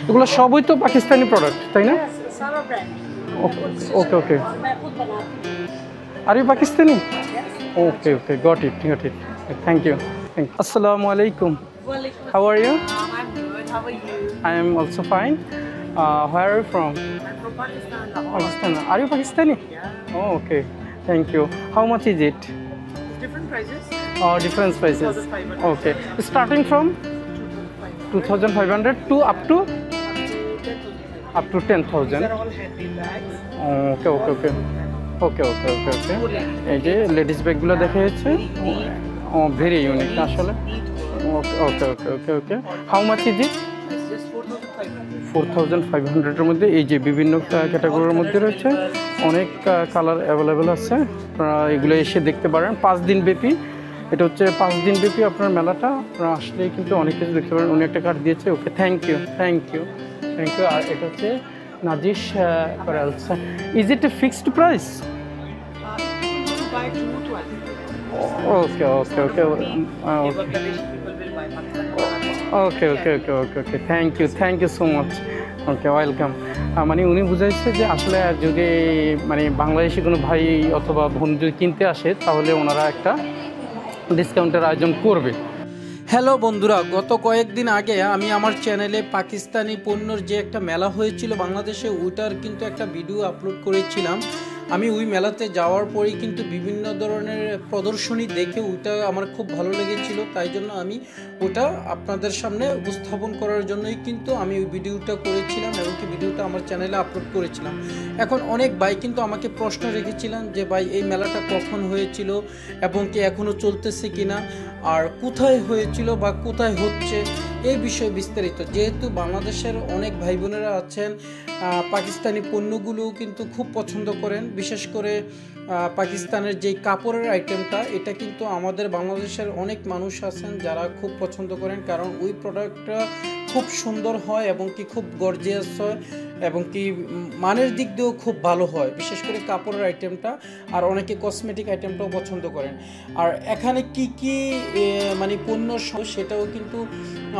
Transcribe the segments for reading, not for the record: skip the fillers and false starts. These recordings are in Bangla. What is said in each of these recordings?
এগুলো সবই তো পাকিস্তানি প্রোডাক্ট, তাই না? Okay okay. আর you Pakistani? Okay okay, got it got it. Thank you. আসসালামু আলাইকুম। How are you? I'm good. How are you? I am also fine. Where are you from? I'm from Pakistan. Pakistan. Are you Pakistani? Yeah. Oh, okay. Thank you. How much is it? Different prices. Different prices. 2,500. Okay. Starting from 2,500 to up to 10,000. These are all handy bags. Okay, okay, okay. Okay, okay, okay, okay. এই যে লেডিস ব্যাগগুলো দেখা যাচ্ছে, ভেরি ইউনিক আসলে। Okay okay okay okay okay. How much is it? It's just 4,500. 4,500-এর মধ্যে এই যে বিভিন্ন ক্যাটাগরির মধ্যে রয়েছে, অনেক কালার অ্যাভেলেবেল আছে। আপনারা এগুলো এসে দেখতে পারেন। 5 দিন ব্যাপী, এটা হচ্ছে 5 দিন ব্যাপী আপনার মেলাটা। আপনারা আসলে কিন্তু অনেক কিছু দেখতে পারেন। উনি একটা কার্ড দিয়েছে। Okay, thank you thank you thank you. আর এটা হচ্ছে Nazish apparels. Is it a fixed price? If you buy 212. Okay okay okay Bangladeshi people will buy Pakistani. Okay okay okay okay okay, thank you so much. Okay, welcome. মানে উনি বুঝাইছে যে আসলে যদি মানে বাংলাদেশি কোনো ভাই অথবা বোন যদি কিনতে আসে তাহলে ওনারা একটা ডিসকাউন্টের আয়োজন করবে। হ্যালো বন্ধুরা, গত কয়েকদিন আগে আমি আমার চ্যানেলে পাকিস্তানি পণ্যর যে একটা মেলা হয়েছিল বাংলাদেশে, ওইটার কিন্তু একটা ভিডিও আপলোড করেছিলাম। আমি ওই মেলাতে যাওয়ার পরেই কিন্তু বিভিন্ন ধরনের প্রদর্শনী দেখে ওইটা আমার খুব ভালো লেগেছিল, তাই জন্য আমি ওটা আপনাদের সামনে উপস্থাপন করার জন্যই কিন্তু আমি ওই ভিডিওটা করেছিলাম এবং কি ভিডিওটা আমার চ্যানেলে আপলোড করেছিলাম। এখন অনেক ভাই কিন্তু আমাকে প্রশ্ন রেখেছিলেন যে ভাই এই মেলাটা কখন হয়েছিল এবং কি এখনও চলতেছে কিনা, আর কোথায় হয়েছিল বা কোথায় হচ্ছে, এই বিষয়ে বিস্তারিত। যেহেতু বাংলাদেশের অনেক ভাই বোনেরা আছেন পাকিস্তানি পণ্যগুলো কিন্তু খুব পছন্দ করেন, বিশেষ করে পাকিস্তানের যেই কাপড়ের আইটেমটা, এটা কিন্তু আমাদের বাংলাদেশের অনেক মানুষ আছেন যারা খুব পছন্দ করেন, কারণ ওই প্রোডাক্টটা খুব সুন্দর হয় এবং কি খুব গর্জিয়াস হয় এবং কি মানের দিক দিয়েও খুব ভালো হয়, বিশেষ করে কাপড়ের আইটেমটা। আর অনেকে কসমেটিক আইটেমটাও পছন্দ করেন। আর এখানে কি কি মানে পণ্য সেটাও কিন্তু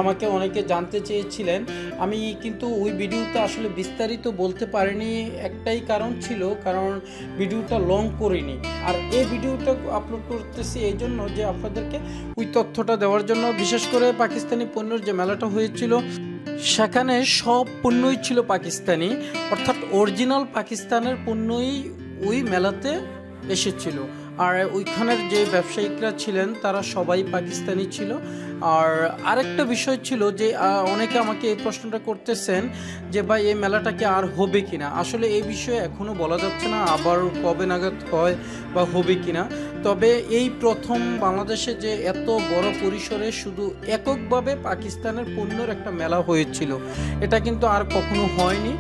আমাকে অনেকে জানতে চেয়েছিলেন। আমি কিন্তু ওই ভিডিওতে আসলে বিস্তারিত বলতে পারিনি, একটাই কারণ ছিল, কারণ ভিডিওটা লং করিনি। আর এই ভিডিওটা আপলোড করতেছি এই জন্য যে আপনাদেরকে ওই তথ্যটা দেওয়ার জন্য। বিশেষ করে পাকিস্তানি পণ্যের যে মেলাটা হয়েছিল সেখানে সব পণ্যই ছিল পাকিস্তানি, অর্থাৎ অরিজিনাল পাকিস্তানের পণ্যই ওই মেলাতে এসেছিল। আর ওইখানের যে ব্যবসায়িকরা ছিলেন তারা সবাই পাকিস্তানি ছিল। আর আরেকটা বিষয় ছিল যে অনেকে আমাকে এই প্রশ্নটা করতেছেন যে ভাই এই মেলাটা কি আর হবে কিনা। আসলে এই বিষয়ে এখনও বলা যাচ্ছে না আবার কবে নাগাদ হয় বা হবে কিনা। তবে এই প্রথম বাংলাদেশে যে এত বড় পরিসরে শুধু এককভাবে পাকিস্তানের পণ্যের একটা মেলা হয়েছিল, এটা কিন্তু আর কখনো হয়নি।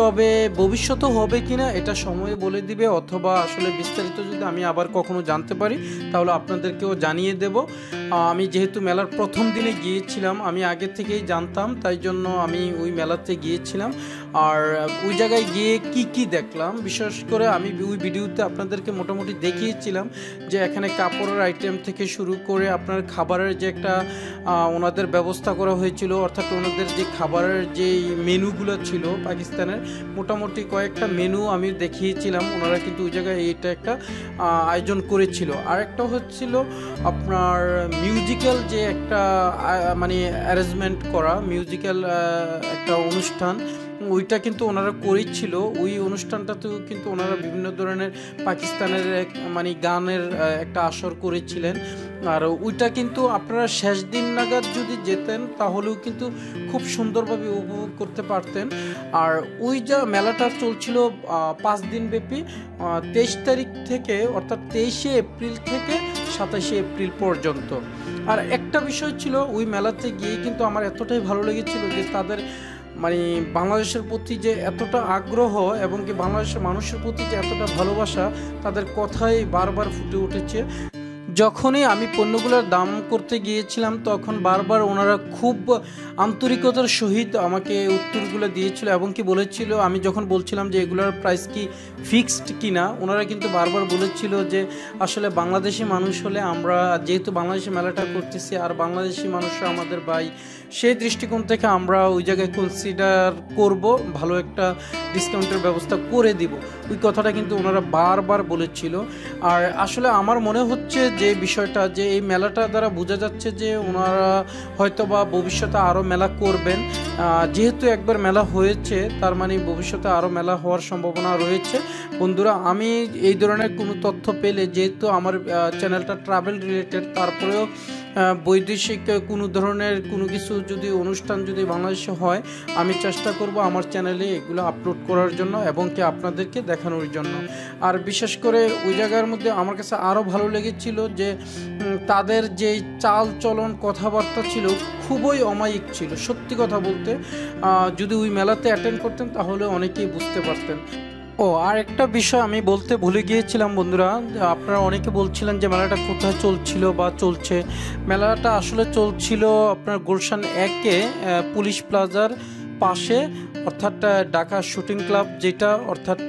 তবে ভবিষ্যতেও হবে কিনা এটা সময় বলে দিবে, অথবা আসলে বিস্তারিত যদি আমি আবার কখনো জানতে পারি তাহলে আপনাদেরকেও জানিয়ে দেব। আমি যেহেতু মেলার প্রথম দিনে গিয়েছিলাম, আমি আগে থেকেই জানতাম, তাই জন্য আমি ওই মেলাতে গিয়েছিলাম। আর ওই জায়গায় গিয়ে কি দেখলাম, বিশেষ করে আমি ওই ভিডিওতে আপনাদেরকে মোটামুটি দেখিয়েছিলাম যে এখানে কাপড়ের আইটেম থেকে শুরু করে আপনার খাবারের যে একটা ওনাদের ব্যবস্থা করা হয়েছিল, অর্থাৎ ওনাদের যে খাবারের যে মেনুগুলো ছিল পাকিস্তানের, মোটামুটি কয়েকটা মেনু আমি দেখিয়েছিলাম। ওনারা কিন্তু ওই জায়গায় এটা একটা আয়োজন করেছিল। আর একটা হচ্ছিল আপনার মিউজিক্যাল যে একটা মানে অ্যারেঞ্জমেন্ট করা মিউজিক্যাল একটা অনুষ্ঠান, ওইটা কিন্তু ওনারা করেছিল। ওই অনুষ্ঠানটাতেও কিন্তু ওনারা বিভিন্ন ধরনের পাকিস্তানের মানে গানের একটা আসর করেছিলেন। আর ওইটা কিন্তু আপনারা শেষ দিন নাগাদ যদি যেতেন তাহলেও কিন্তু খুব সুন্দরভাবে উপভোগ করতে পারতেন। আর ওই যা মেলাটা চলছিল 5 দিন ব্যাপী, 23 তারিখ থেকে অর্থাৎ 23শে এপ্রিল থেকে 27শে এপ্রিল পর্যন্ত। আর একটা বিষয় ছিল ওই মেলাতে গিয়ে কিন্তু আমার এতটাই ভালো লেগেছিল যে তাদের মানে বাংলাদেশের প্রতি যে এতটা আগ্রহ এবং কি বাংলাদেশের মানুষের প্রতি যে এতটা ভালোবাসা তাদের কথাই বারবার ফুটে উঠেছে। যখনই আমি পণ্যগুলোর দাম করতে গিয়েছিলাম তখন বারবার ওনারা খুব আন্তরিকতার সহিত আমাকে উত্তরগুলো দিয়েছিল এবং কি বলেছিল, আমি যখন বলছিলাম যে এগুলোর প্রাইস কি ফিক্সড কিনা, ওনারা কিন্তু বারবার বলেছিল যে আসলে বাংলাদেশি মানুষ হলে আমরা যেহেতু বাংলাদেশি মেলাটা করতেছি আর বাংলাদেশি মানুষরা আমাদের ভাই, সেই দৃষ্টিকোণ থেকে আমরা ওই জায়গায় কনসিডার করব, ভালো একটা ডিসকাউন্টের ব্যবস্থা করে দিব। ওই কথাটা কিন্তু ওনারা বারবার বলেছিল। আর আসলে আমার মনে হচ্ছে যে বিষয়টা, যে এই মেলাটা দ্বারা বোঝা যাচ্ছে যে ওনারা হয়তো বা ভবিষ্যতে আরও মেলা করবেন। যেহেতু একবার মেলা হয়েছে, তার মানে ভবিষ্যতে আরও মেলা হওয়ার সম্ভাবনা রয়েছে। বন্ধুরা, আমি এই ধরনের কোনো তথ্য পেলে, যেহেতু আমার চ্যানেলটা ট্রাভেল রিলেটেড, তারপরেও বৈদেশিক কোনো ধরনের কোনো কিছু যদি অনুষ্ঠান যদি বাংলাদেশে হয়, আমি চেষ্টা করব আমার চ্যানেলে এগুলো আপলোড করার জন্য এবং কি আপনাদেরকে দেখানোর জন্য। আর বিশেষ করে ওই জায়গার মধ্যে আমার কাছে আরও ভালো লেগেছিল যে তাদের যে চাল চলন কথাবার্তা ছিল খুবই অমায়িক ছিল। সত্যি কথা বলতে, যদি ওই মেলাতে অ্যাটেন্ড করতেন তাহলে অনেকেই বুঝতে পারতেন। আর একটা বিষয় আমি বলতে ভুলে গিয়েছিলাম বন্ধুরা, আপনারা অনেকে বলছিলেন যে মেলাটা কোথায় চলছিল বা চলছে। মেলাটা আসলে চলছিল আপনার গুলশান 1-এ পুলিশ প্লাজার পাশে, অর্থাৎ ঢাকা শুটিং ক্লাব যেটা, অর্থাৎ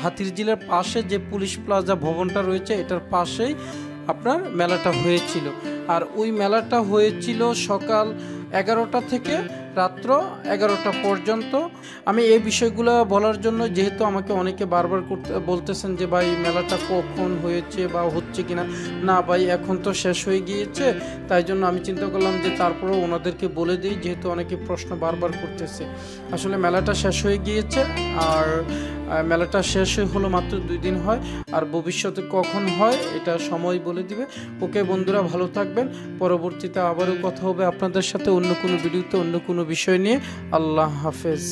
হাতিরঝিলের পাশে যে পুলিশ প্লাজা ভবনটা রয়েছে, এটার পাশেই আপনার মেলাটা হয়েছিল। আর ওই মেলাটা হয়েছিল সকাল 11টা থেকে রাত্র 11টা পর্যন্ত। আমি এই বিষয়গুলো বলার জন্য, যেহেতু আমাকে অনেকে বারবার বলতেছেন যে ভাই মেলাটা কখন হয়েছে বা হচ্ছে কিনা, না ভাই এখন তো শেষ হয়ে গিয়েছে, তাই জন্য আমি চিন্তা করলাম যে তারপরেও ওনাদেরকে বলে দিই, যেহেতু অনেকে প্রশ্ন বারবার করতেছে। আসলে মেলাটা শেষ হয়ে গিয়েছে, আর মেলাটা শেষ হলো মাত্র 2 দিন হয়, আর ভবিষ্যতে কখন হয় এটা সময় বলে দিবে। ওকে বন্ধুরা, ভালো থাকবেন। পরবর্তীতে আবারও কথা হবে আপনাদের সাথে অন্য কোনো ভিডিওতে, অন্য কোনো বিষয় নিয়ে। আল্লাহ হাফেজ।